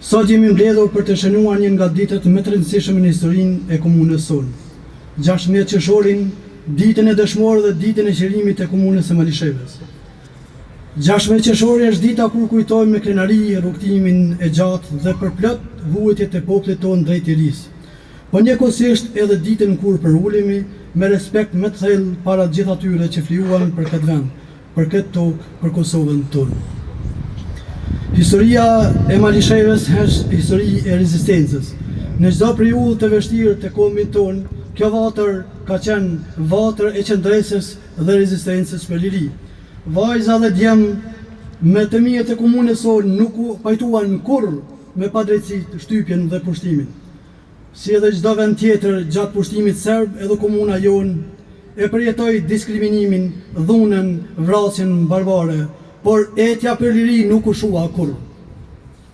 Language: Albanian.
Sot jemi mbledhur për të shënuar një nga ditët më të rëndësishme në historinë e komunës sonë. 16 qershorin, ditën e dëshmorë dhe ditën e qërimit e komunës së Malishevës. 16 qershori është dita kur kujtojmë me krenari rrugtimin e gjatë dhe për plot vuajtjet e popullit tonë drejt lirisë. Po njëkohësisht edhe ditën kur përulemi me respekt më të thellë para të gjithë atyre që flijuan për këtë vend, për këtë tokë, për Kosovën tonë. Historia e Malishevës është histori e rezistencës. Në çdo periudhë të vështirë të kombit tonë, kjo vatër ka qenë vatër e qëndresës dhe rezistencës për liri. Vajza dhe djem me të mirët e komunës sonë nuk u pajtuan kurrë me padrejtësi, shtypjen dhe pushtimin. Si edhe çdo vend tjetër gjatë pushtimit serb, edhe komuna jonë e përjetoi diskriminimin, dhunën, vrasjen barbare, por etja për liri nuk u shua kurrë.